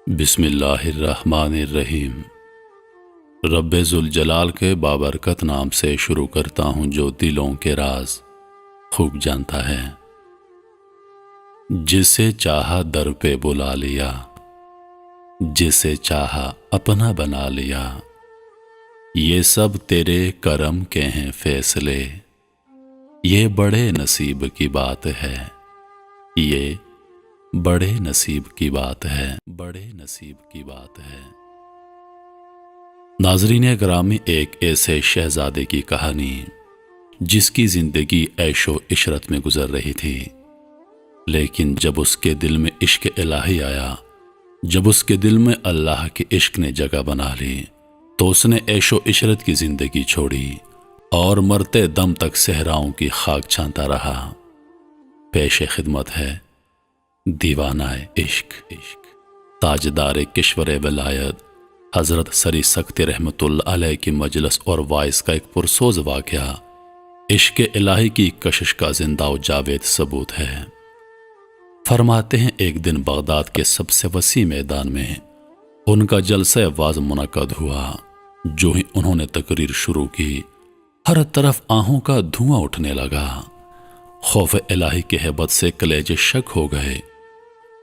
بسم اللہ الرحمن الرحیم۔ رب ذوالجلال کے بابرکت نام سے شروع کرتا ہوں جو دلوں کے راز خوب جانتا ہے۔ جسے چاہا در پہ بلا لیا، جسے چاہا اپنا بنا لیا، یہ سب تیرے کرم کے ہیں فیصلے، یہ بڑے نصیب کی بات ہے، یہ بڑے نصیب کی بات ہے، بڑے نصیب کی بات ہے۔ ناظرین گرامی، ایک ایسے شہزادے کی کہانی جس کی زندگی عیش و عشرت میں گزر رہی تھی، لیکن جب اس کے دل میں عشق الہی آیا، جب اس کے دل میں اللہ کے عشق نے جگہ بنا لی، تو اس نے عیش و عشرت کی زندگی چھوڑی اور مرتے دم تک صحراؤں کی خاک چھانتا رہا۔ پیش خدمت ہے دیوانہ عشق، تاجدار کشور ولایت حضرت سری سکت رحمت اللہ علیہ کی مجلس اور وائس کا ایک پرسوز واقعہ عشق الہی کی کشش کا زندہ و جاوید ثبوت ہے۔ فرماتے ہیں ایک دن بغداد کے سب سے وسیع میدان میں ان کا جلسہ واز منعقد ہوا۔ جو ہی انہوں نے تقریر شروع کی، ہر طرف آہوں کا دھواں اٹھنے لگا۔ خوف الہی کی ہیبت سے کلیجے شک ہو گئے۔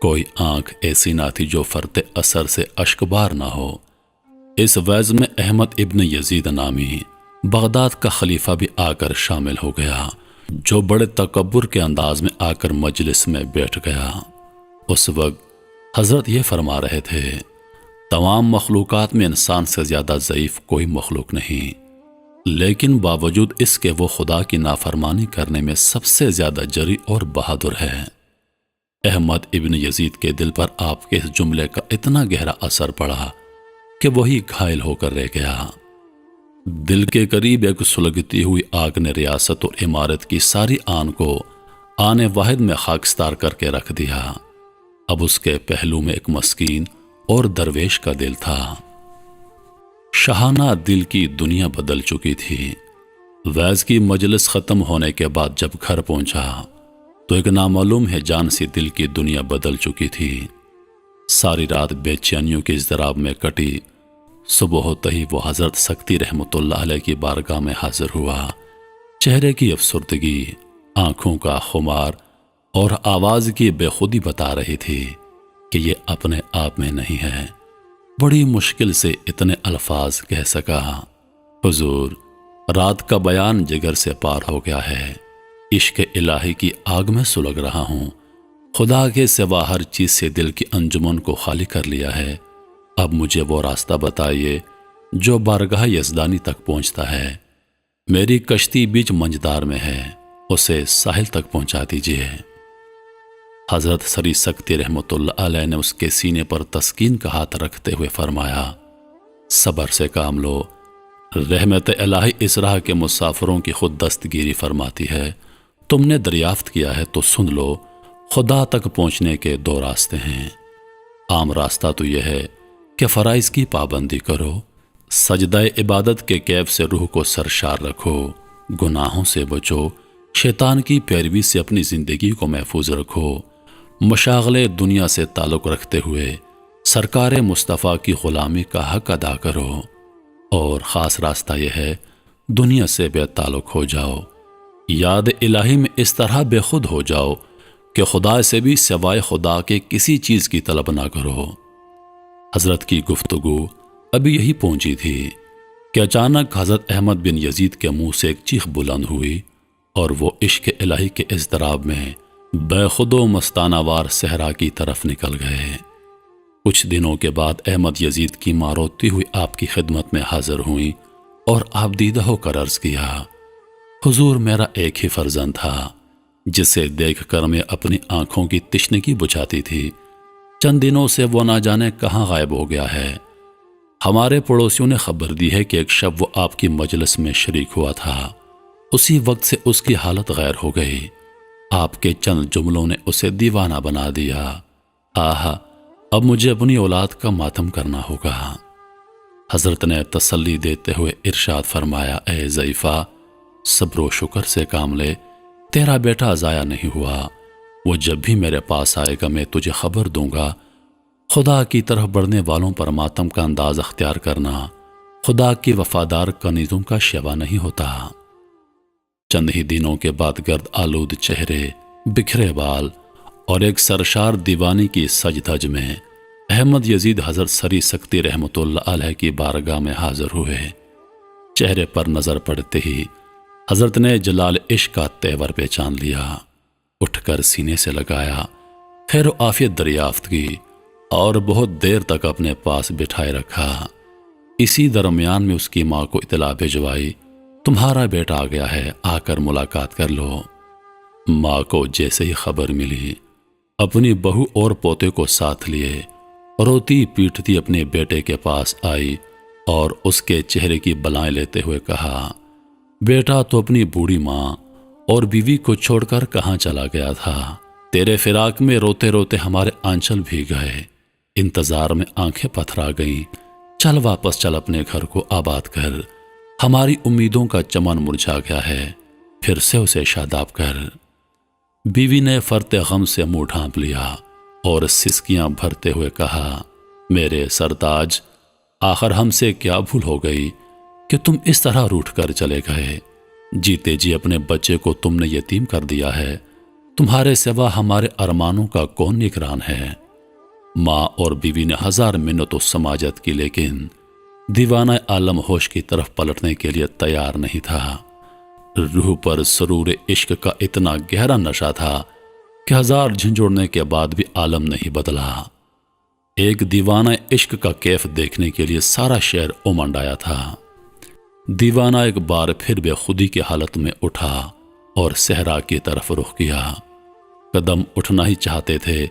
کوئی آنکھ ایسی نہ تھی جو فرط اثر سے اشکبار نہ ہو۔ اس وعظ میں احمد ابن یزید نامی بغداد کا خلیفہ بھی آ کر شامل ہو گیا، جو بڑے تکبر کے انداز میں آ کر مجلس میں بیٹھ گیا۔ اس وقت حضرت یہ فرما رہے تھے، تمام مخلوقات میں انسان سے زیادہ ضعیف کوئی مخلوق نہیں، لیکن باوجود اس کے وہ خدا کی نافرمانی کرنے میں سب سے زیادہ جری اور بہادر ہے۔ احمد ابن یزید کے دل پر آپ کے اس جملے کا اتنا گہرا اثر پڑا کہ وہی گھائل ہو کر رہ گیا۔ دل کے قریب ایک سلگتی ہوئی آگ نے ریاست اور عمارت کی ساری آن کو آنے واحد میں خاکستار کر کے رکھ دیا۔ اب اس کے پہلو میں ایک مسکین اور درویش کا دل تھا۔ شاہانہ دل کی دنیا بدل چکی تھی۔ وعظ کی مجلس ختم ہونے کے بعد جب گھر پہنچا تو ایک نامعلوم ہے جان سی دل کی دنیا بدل چکی تھی۔ ساری رات بے چینیوں کے اضطراب میں کٹی۔ صبح ہوتے ہی وہ حضرت سکتی رحمت اللہ علیہ کی بارگاہ میں حاضر ہوا۔ چہرے کی افسردگی، آنکھوں کا خمار اور آواز کی بے خودی بتا رہی تھی کہ یہ اپنے آپ میں نہیں ہے۔ بڑی مشکل سے اتنے الفاظ کہہ سکا، حضور، رات کا بیان جگر سے پار ہو گیا ہے، عشق الہی کی آگ میں سلگ رہا ہوں، خدا کے سوا ہر چیز سے دل کی انجمن کو خالی کر لیا ہے۔ اب مجھے وہ راستہ بتائیے جو بارگاہ یزدانی تک پہنچتا ہے۔ میری کشتی بیچ منجدار میں ہے، اسے ساحل تک پہنچا دیجیے۔ حضرت سری سکتی رحمت اللہ علیہ نے اس کے سینے پر تسکین کا ہاتھ رکھتے ہوئے فرمایا، صبر سے کام لو، رحمت الہی اس راہ کے مسافروں کی خود دستگیری فرماتی ہے۔ تم نے دریافت کیا ہے تو سن لو، خدا تک پہنچنے کے دو راستے ہیں۔ عام راستہ تو یہ ہے کہ فرائض کی پابندی کرو، سجدہ عبادت کے کیف سے روح کو سرشار رکھو، گناہوں سے بچو، شیطان کی پیروی سے اپنی زندگی کو محفوظ رکھو، مشاغلے دنیا سے تعلق رکھتے ہوئے سرکار مصطفیٰ کی غلامی کا حق ادا کرو، اور خاص راستہ یہ ہے دنیا سے بے تعلق ہو جاؤ، یاد الہی میں اس طرح بے خود ہو جاؤ کہ خدا سے بھی سوائے خدا کے کسی چیز کی طلب نہ کرو۔ حضرت کی گفتگو ابھی یہی پہنچی تھی کہ اچانک حضرت احمد بن یزید کے منہ سے ایک چیخ بلند ہوئی، اور وہ عشق الہی کے اضطراب میں بے خود و مستانہ وار صحرا کی طرف نکل گئے۔ کچھ دنوں کے بعد احمد یزید کی ماں روتی ہوئی آپ کی خدمت میں حاضر ہوئی اور آپ دیدہ ہو کر عرض کیا، حضور، میرا ایک ہی فرزند تھا جسے دیکھ کر میں اپنی آنکھوں کی تشنگی بجھاتی تھی۔ چند دنوں سے وہ نہ جانے کہاں غائب ہو گیا ہے۔ ہمارے پڑوسیوں نے خبر دی ہے کہ ایک شب وہ آپ کی مجلس میں شریک ہوا تھا، اسی وقت سے اس کی حالت غیر ہو گئی۔ آپ کے چند جملوں نے اسے دیوانہ بنا دیا۔ آہا، اب مجھے اپنی اولاد کا ماتم کرنا ہوگا۔ حضرت نے تسلی دیتے ہوئے ارشاد فرمایا، اے ضعیفہ، صبر و شکر سے کام لے، تیرا بیٹا ضائع نہیں ہوا، وہ جب بھی میرے پاس آئے گا میں تجھے خبر دوں گا۔ خدا کی طرف بڑھنے والوں پر ماتم کا انداز اختیار کرنا خدا کی وفادار کنیزوں کا شیوا نہیں ہوتا۔ چند ہی دنوں کے بعد گرد آلود چہرے، بکھرے بال اور ایک سرشار دیوانی کی سج دھج میں احمد یزید حضرت سری سکتی رحمۃ اللہ علیہ کی بارگاہ میں حاضر ہوئے۔ چہرے پر نظر پڑتے ہی حضرت نے جلال عشق کا تیور پہچان لیا، اٹھ کر سینے سے لگایا، خیر و عافیت دریافت کی اور بہت دیر تک اپنے پاس بٹھائے رکھا۔ اسی درمیان میں اس کی ماں کو اطلاع بھجوائی، تمہارا بیٹا آ گیا ہے، آ کر ملاقات کر لو۔ ماں کو جیسے ہی خبر ملی، اپنی بہو اور پوتے کو ساتھ لیے روتی پیٹتی اپنے بیٹے کے پاس آئی اور اس کے چہرے کی بلائیں لیتے ہوئے کہا، بیٹا تو اپنی بوڑھی ماں اور بیوی کو چھوڑ کر کہاں چلا گیا تھا؟ تیرے فراق میں روتے روتے ہمارے آنچل بھی گئے، انتظار میں آنکھیں پتھرا گئیں۔ چل واپس چل، اپنے گھر کو آباد کر، ہماری امیدوں کا چمن مرجھا گیا ہے، پھر سے اسے شاداب کر۔ بیوی نے فرط غم سے منہ ڈھانپ لیا اور سسکیاں بھرتے ہوئے کہا، میرے سرتاج، آخر ہم سے کیا بھول ہو گئی کہ تم اس طرح روٹھ کر چلے گئے؟ جیتے جی اپنے بچے کو تم نے یتیم کر دیا ہے، تمہارے سوا ہمارے ارمانوں کا کون نگران ہے؟ ماں اور بیوی نے ہزار منت و سماجت کی، لیکن دیوانہ عالم ہوش کی طرف پلٹنے کے لیے تیار نہیں تھا۔ روح پر سرور عشق کا اتنا گہرا نشہ تھا کہ ہزار جھنجھوڑنے کے بعد بھی عالم نہیں بدلا۔ ایک دیوانہ عشق کا کیف دیکھنے کے لیے سارا شہر امنڈ آیا تھا۔ دیوانہ ایک بار پھر بے خودی کی حالت میں اٹھا اور صحرا کی طرف رخ کیا۔ قدم اٹھنا ہی چاہتے تھے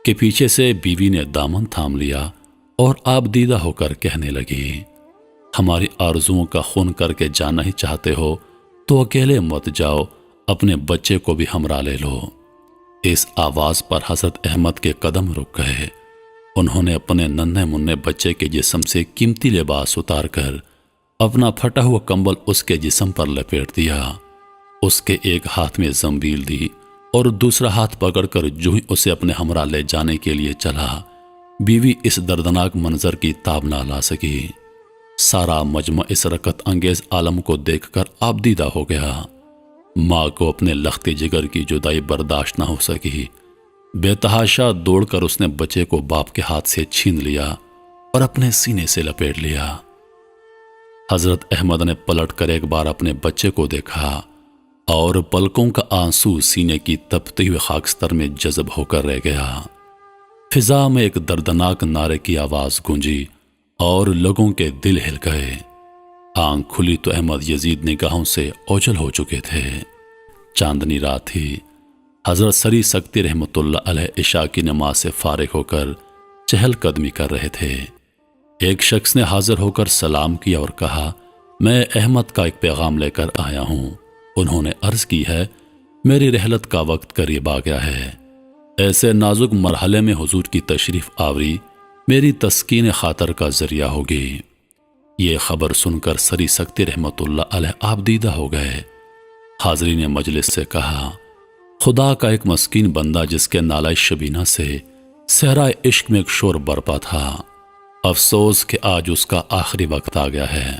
کہ پیچھے سے بیوی نے دامن تھام لیا اور آپ دیدہ ہو کر کہنے لگی، ہماری آرزوؤں کا خون کر کے جانا ہی چاہتے ہو تو اکیلے مت جاؤ، اپنے بچے کو بھی ہمراہ لے لو۔ اس آواز پر حضرت احمد کے قدم رک گئے۔ انہوں نے اپنے ننھے منھے بچے کے جسم سے قیمتی لباس اتار کر اپنا پھٹا ہوا کمبل اس کے جسم پر لپیٹ دیا، اس کے ایک ہاتھ میں زنبیل دی اور دوسرا ہاتھ پکڑ کر جو ہی اسے اپنے ہمراہ لے جانے کے لیے چلا، بیوی اس دردناک منظر کی تاب نہ لا سکی۔ سارا مجمع اس رکت انگیز عالم کو دیکھ کر آبدیدہ ہو گیا۔ ماں کو اپنے لختی جگر کی جدائی برداشت نہ ہو سکی۔ بے تحاشا دوڑ کر اس نے بچے کو باپ کے ہاتھ سے چھین لیا اور اپنے سینے سے لپیٹ لیا۔ حضرت احمد نے پلٹ کر ایک بار اپنے بچے کو دیکھا اور پلکوں کا آنسو سینے کی تپتی ہوئی خاکستر میں جذب ہو کر رہ گیا۔ فضا میں ایک دردناک نعرے کی آواز گونجی اور لوگوں کے دل ہل گئے۔ آنکھ کھلی تو احمد یزید نگاہوں سے اوجھل ہو چکے تھے۔ چاندنی رات تھی۔ حضرت سری سکتی رحمۃ اللہ علیہ عشاء کی نماز سے فارغ ہو کر چہل قدمی کر رہے تھے۔ ایک شخص نے حاضر ہو کر سلام کیا اور کہا، میں احمد کا ایک پیغام لے کر آیا ہوں۔ انہوں نے عرض کی ہے، میری رحلت کا وقت قریب آ گیا ہے۔ ایسے نازک مرحلے میں حضور کی تشریف آوری میری تسکین خاطر کا ذریعہ ہوگی۔ یہ خبر سن کر سری سکتی رحمۃ اللہ علیہ آبدیدہ ہو گئے۔ حاضرین مجلس سے کہا، خدا کا ایک مسکین بندہ جس کے نالہ شبینہ سے صحرائے عشق میں ایک شور برپا تھا، افسوس کہ آج اس کا آخری وقت آ گیا ہے۔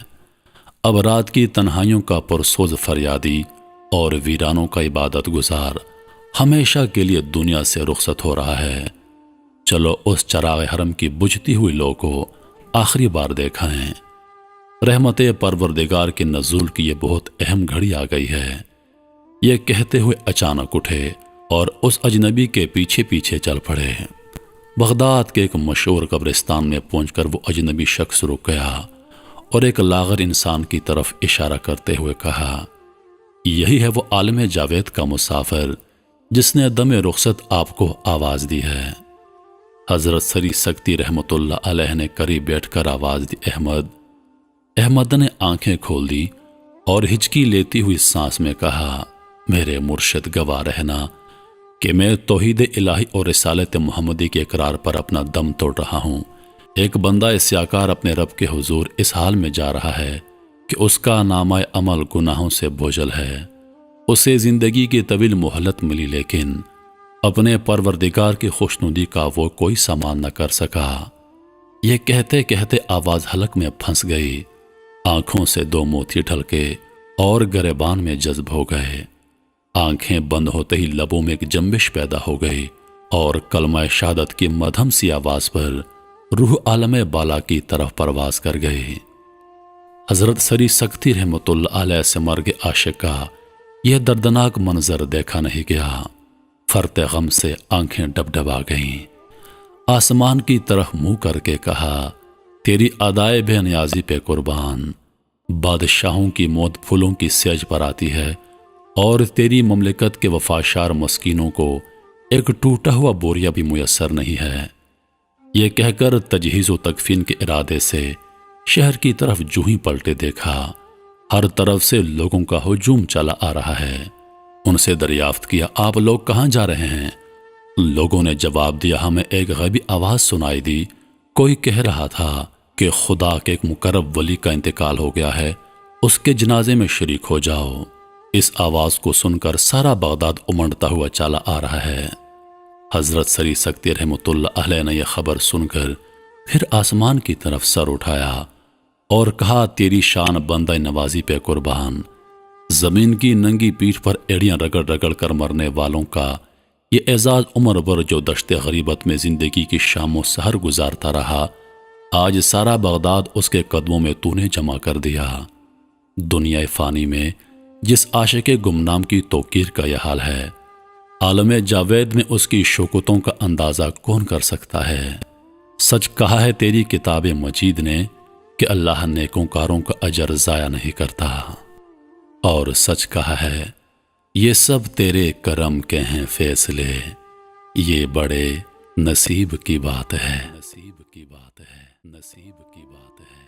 اب رات کی تنہائیوں کا پرسوز فریادی اور ویرانوں کا عبادت گزار ہمیشہ کے لیے دنیا سے رخصت ہو رہا ہے۔ چلو اس چراغ حرم کی بجھتی ہوئی لو کو آخری بار دیکھائیں۔ رحمت پروردگار کے نزول کی یہ بہت اہم گھڑی آ گئی ہے۔ یہ کہتے ہوئے اچانک اٹھے اور اس اجنبی کے پیچھے پیچھے چل پڑے۔ بغداد کے ایک مشہور قبرستان میں پہنچ کر وہ اجنبی شخص رک گیا اور ایک لاغر انسان کی طرف اشارہ کرتے ہوئے کہا، یہی ہے وہ عالم جاوید کا مسافر جس نے دم رخصت آپ کو آواز دی ہے۔ حضرت سری سکتی رحمۃ اللہ علیہ نے قریب بیٹھ کر آواز دی، احمد۔ احمد نے آنکھیں کھول دی اور ہچکی لیتی ہوئی سانس میں کہا، میرے مرشد گواہ رہنا کہ میں توحید الہی اور رسالت محمدی کے اقرار پر اپنا دم توڑ رہا ہوں۔ ایک بندہ سیاکار اپنے رب کے حضور اس حال میں جا رہا ہے کہ اس کا نامہ عمل گناہوں سے بوجھل ہے۔ اسے زندگی کی طویل مہلت ملی، لیکن اپنے پروردگار کی خوشنودی کا وہ کوئی سامان نہ کر سکا۔ یہ کہتے کہتے آواز حلق میں پھنس گئی، آنکھوں سے دو موتی ڈھلکے اور گریبان میں جذب ہو گئے۔ آنکھیں بند ہوتے ہی لبوں میں ایک جنبش پیدا ہو گئی اور کلمہ شہادت کی مدھم سی آواز پر روح عالم بالا کی طرف پرواز کر گئی۔ حضرت سری سکتی رحمت اللہ علیہ سے مرگ عاشق کا یہ دردناک منظر دیکھا نہیں گیا۔ فرط غم سے آنکھیں ڈبڈبا گئیں۔ آسمان کی طرف منہ کر کے کہا، تیری ادائے بے نیازی پہ قربان۔ بادشاہوں کی موت پھولوں کی سیج پر آتی ہے اور تیری مملکت کے وفاشار مسکینوں کو ایک ٹوٹا ہوا بوریا بھی میسر نہیں ہے۔ یہ کہہ کر تجہیز و تکفین کے ارادے سے شہر کی طرف جو ہی پلٹے دیکھا، ہر طرف سے لوگوں کا ہجوم چلا آ رہا ہے۔ ان سے دریافت کیا، آپ لوگ کہاں جا رہے ہیں؟ لوگوں نے جواب دیا، ہمیں ایک غیبی آواز سنائی دی، کوئی کہہ رہا تھا کہ خدا کے ایک مقرب ولی کا انتقال ہو گیا ہے، اس کے جنازے میں شریک ہو جاؤ۔ اس آواز کو سن کر سارا بغداد امنڈتا ہوا چلا آ رہا ہے۔ حضرت سری سکتی رحمت اللہ علیہ نے یہ خبر سن کر پھر آسمان کی طرف سر اٹھایا اور کہا، تیری شان بندہ نوازی پہ قربان۔ زمین کی ننگی پیٹھ پر ایڑیاں رگڑ رگڑ کر مرنے والوں کا یہ اعزاز عمر بھر جو دشت غریبت میں زندگی کی شام و سحر گزارتا رہا، آج سارا بغداد اس کے قدموں میں تو نے جمع کر دیا۔ دنیا فانی میں جس عاشق گمنام کی توقیر کا یہ حال ہے، عالم جاوید میں اس کی شوکتوں کا اندازہ کون کر سکتا ہے؟ سچ کہا ہے تیری کتاب مجید نے کہ اللہ نیکوں کاروں کا اجر ضائع نہیں کرتا، اور سچ کہا ہے یہ سب تیرے کرم کے ہیں فیصلے، یہ بڑے نصیب کی بات ہے، نصیب کی بات ہے، نصیب کی بات ہے۔